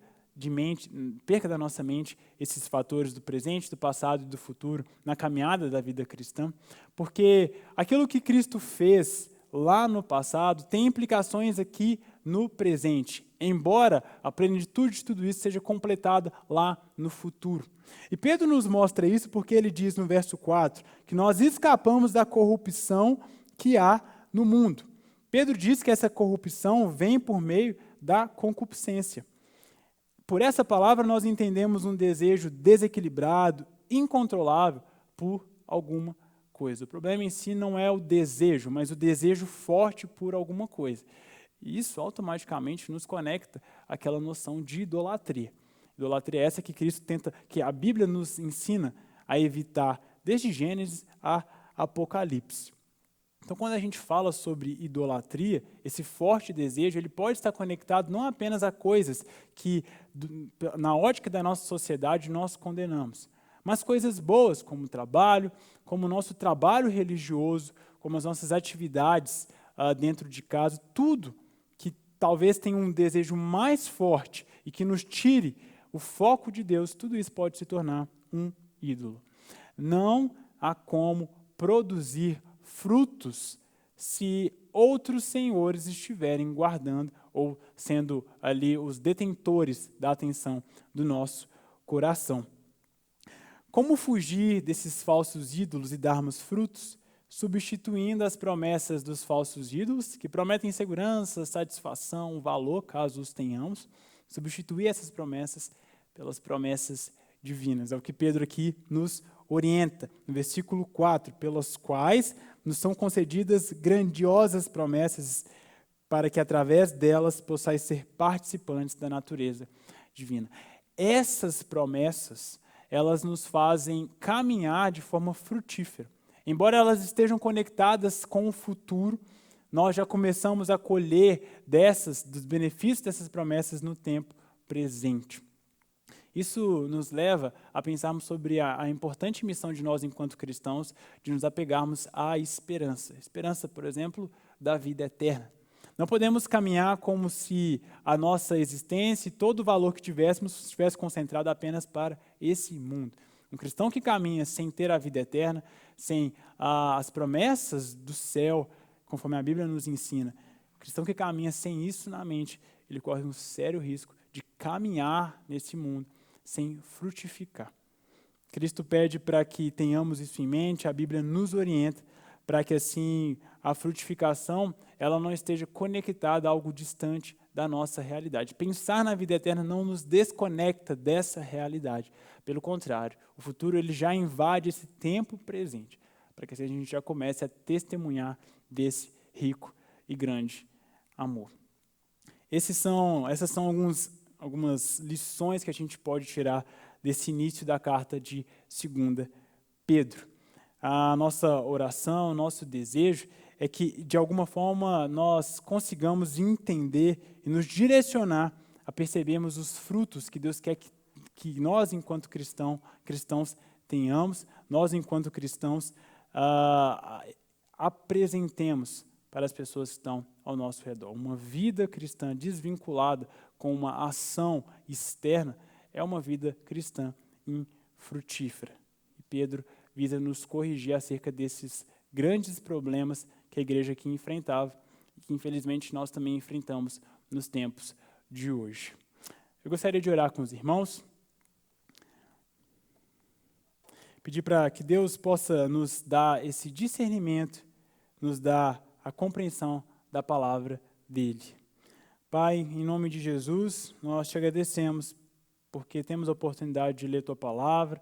da nossa mente esses fatores do presente, do passado e do futuro na caminhada da vida cristã, porque aquilo que Cristo fez lá no passado tem implicações aqui no presente, embora a plenitude de tudo isso seja completada lá no futuro. E Pedro nos mostra isso porque ele diz no verso 4 que nós escapamos da corrupção que há no mundo. Pedro diz que essa corrupção vem por meio da concupiscência. Por essa palavra nós entendemos um desejo desequilibrado, incontrolável por alguma coisa. O problema em si não é o desejo, mas o desejo forte por alguma coisa. E isso automaticamente nos conecta àquela noção de idolatria. Idolatria é essa que Cristo tenta, que a Bíblia nos ensina a evitar, desde Gênesis a Apocalipse. Então, quando a gente fala sobre idolatria, esse forte desejo, ele pode estar conectado não apenas a coisas que, na ótica da nossa sociedade, nós condenamos, mas coisas boas, como o trabalho, como o nosso trabalho religioso, como as nossas atividades dentro de casa, tudo que talvez tenha um desejo mais forte e que nos tire o foco de Deus, tudo isso pode se tornar um ídolo. Não há como produzir frutos se outros senhores estiverem guardando ou sendo ali os detentores da atenção do nosso coração. Como fugir desses falsos ídolos e darmos frutos? Substituindo as promessas dos falsos ídolos, que prometem segurança, satisfação, valor, caso os tenhamos, substituir essas promessas pelas promessas divinas. É o que Pedro aqui nos orienta, no versículo 4, pelas quais nos são concedidas grandiosas promessas para que através delas possais ser participantes da natureza divina. Essas promessas, elas nos fazem caminhar de forma frutífera. Embora elas estejam conectadas com o futuro, nós já começamos a colher dos benefícios dessas promessas no tempo presente. Isso nos leva a pensarmos sobre a importante missão de nós, enquanto cristãos, de nos apegarmos à esperança. Esperança, por exemplo, da vida eterna. Não podemos caminhar como se a nossa existência e todo o valor que tivéssemos estivesse concentrado apenas para esse mundo. Um cristão que caminha sem ter a vida eterna, sem as promessas do céu, conforme a Bíblia nos ensina, o cristão que caminha sem isso na mente, ele corre um sério risco de caminhar nesse mundo sem frutificar. Cristo pede para que tenhamos isso em mente, a Bíblia nos orienta para que assim a frutificação ela não esteja conectada a algo distante da nossa realidade. Pensar na vida eterna não nos desconecta dessa realidade. Pelo contrário, o futuro ele já invade esse tempo presente, para que assim a gente já comece a testemunhar desse rico e grande amor. Essas são algumas lições que a gente pode tirar desse início da carta de 2 Pedro. A nossa oração, o nosso desejo é que, de alguma forma, nós consigamos entender e nos direcionar a percebermos os frutos que Deus quer que nós, enquanto cristãos, tenhamos, nós, enquanto cristãos, apresentemos para as pessoas que estão ao nosso redor. Uma vida cristã desvinculada com uma ação externa é uma vida cristã infrutífera. E Pedro visa nos corrigir acerca desses grandes problemas que a igreja aqui enfrentava e que, infelizmente, nós também enfrentamos nos tempos de hoje. Eu gostaria de orar com os irmãos, pedir para que Deus possa nos dar esse discernimento, nos dar a compreensão da palavra dele. Pai, em nome de Jesus, nós te agradecemos porque temos a oportunidade de ler tua palavra,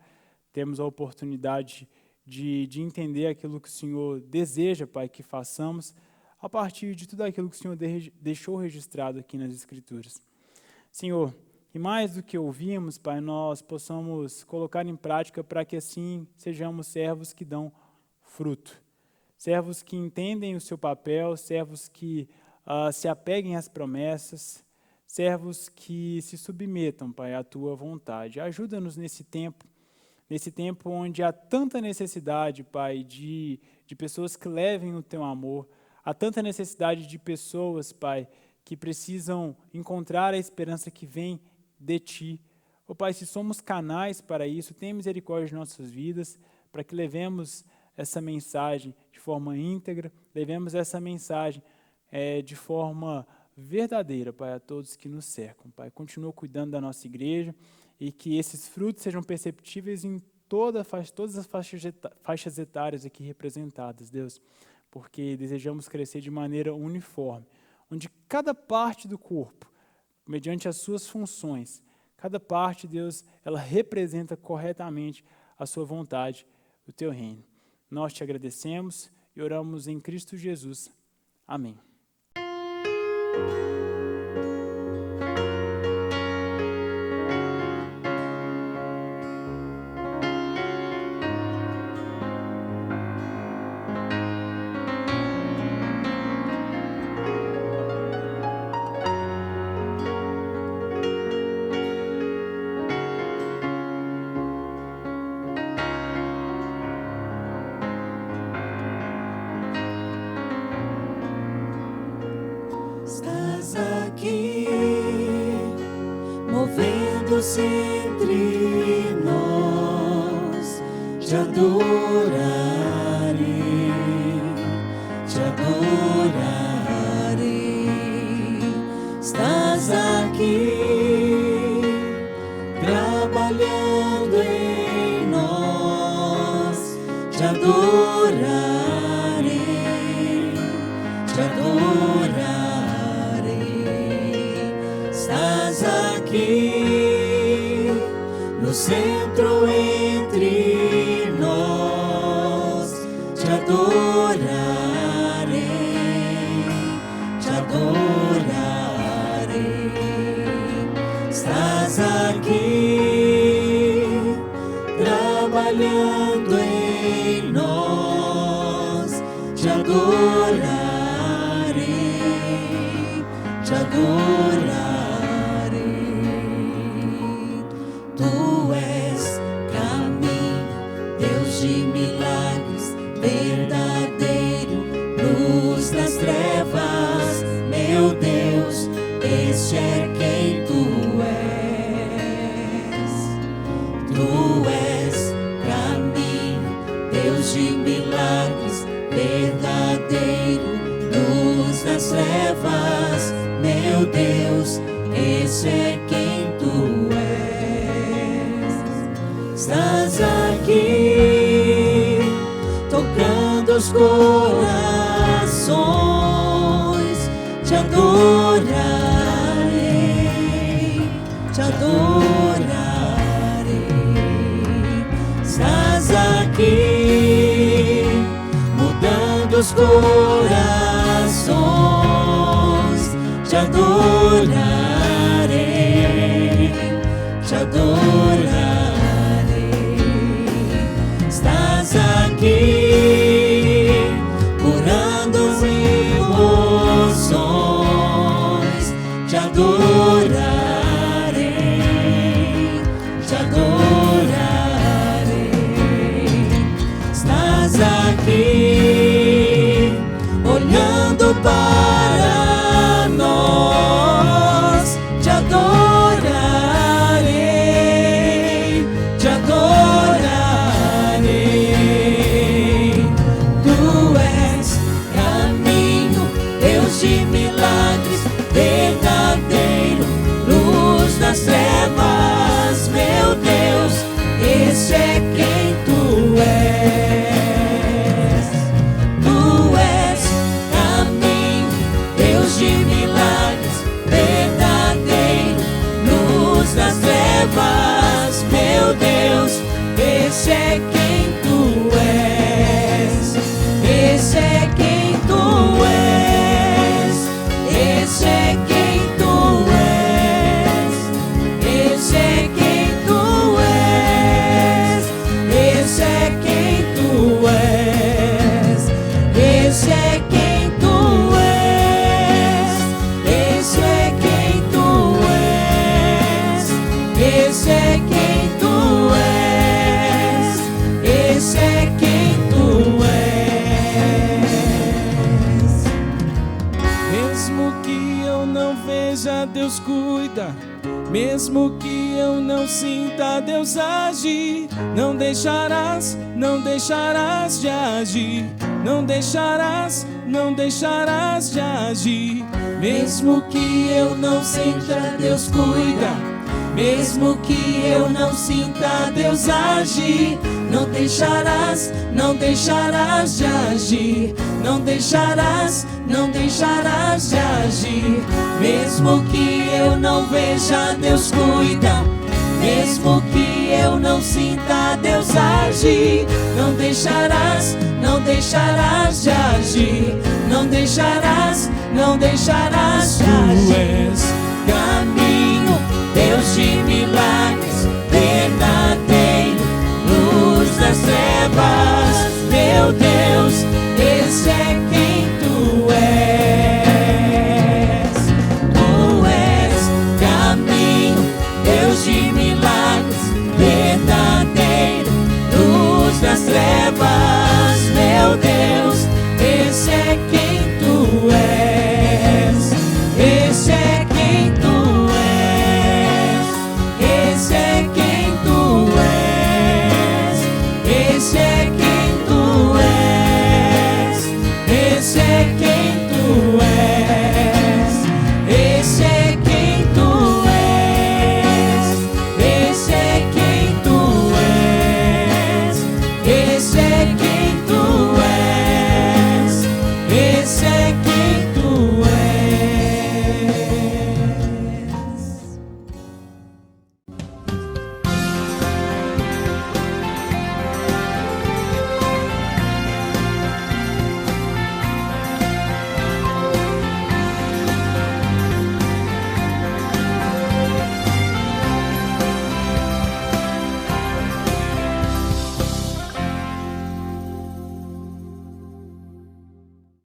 temos a oportunidade de entender aquilo que o Senhor deseja, Pai, que façamos a partir de tudo aquilo que o Senhor deixou registrado aqui nas Escrituras. Senhor, e mais do que ouvimos, Pai, nós possamos colocar em prática para que assim sejamos servos que dão fruto. Servos que entendem o seu papel, servos que se apeguem às promessas, servos que se submetam, Pai, à tua vontade. Ajuda-nos nesse tempo onde há tanta necessidade, Pai, de pessoas que levem o teu amor, há tanta necessidade de pessoas, Pai, que precisam encontrar a esperança que vem de Ti. Pai, se somos canais para isso, tenha misericórdia de nossas vidas, para que levemos essa mensagem de forma íntegra, levemos essa mensagem de forma verdadeira, Pai, a todos que nos cercam. Pai, continua cuidando da nossa igreja e que esses frutos sejam perceptíveis em todas as faixas etárias aqui representadas, Deus, porque desejamos crescer de maneira uniforme, onde cada parte do corpo, mediante as suas funções, cada parte, Deus, ela representa corretamente a sua vontade, o teu reino. Nós te agradecemos e oramos em Cristo Jesus. Amém. Estás aqui, movendo-se entre nós, te adorarei, te adorarei. Estás aqui, trabalhando em nós, te adorarei, te adorarei. Estás aqui, no centro entre nós, te adorarei, te adorarei. Estás aqui, trabalhando em nós, te adorarei, te adorarei. Tu és caminho, Deus de milagres, verdadeiro, luz das trevas, meu Deus, este é quem tu és. Tu és caminho, Deus de milagres, verdadeiro, luz das trevas, meu Deus, esse é quem tu és. Estás aqui, tocando os corações, te adorarei, te adorarei. Estás aqui, mudando os corações, te adorarei, te adorarei. Estás aqui, curando emoções, te adorarei, te adorarei. Estás aqui, olhando para nós, te adorarei, te adorarei. Tu és caminho, Deus de milagres, verdadeiro, luz das trevas, meu Deus, esse é quem tu és. Tu és caminho, Deus de milagres, verdadeiro, luz das trevas, meu Deus, esse é quem tu és. Esse é quem tu és. Esse é quem tu és. Esse é quem tu és. Esse é quem tu és. Esse é quem tu és. Esse é quem tu és. Esse é quem tu és. Esse é quem tu és. Mesmo que eu não veja, Deus cuida. Mesmo que eu não sinta Deus agir, não deixarás, não deixarás de agir, não deixarás, não deixarás de agir. Mesmo que eu não sinta Deus cuida, mesmo que eu não sinta Deus agir, não deixarás, não deixarás de agir, não deixarás, não deixarás de agir. Mesmo que eu não veja Deus cuida, mesmo que eu não sinta Deus agir, não deixarás, não deixarás de agir, não deixarás, não deixarás de agir. Tu és caminho, Deus de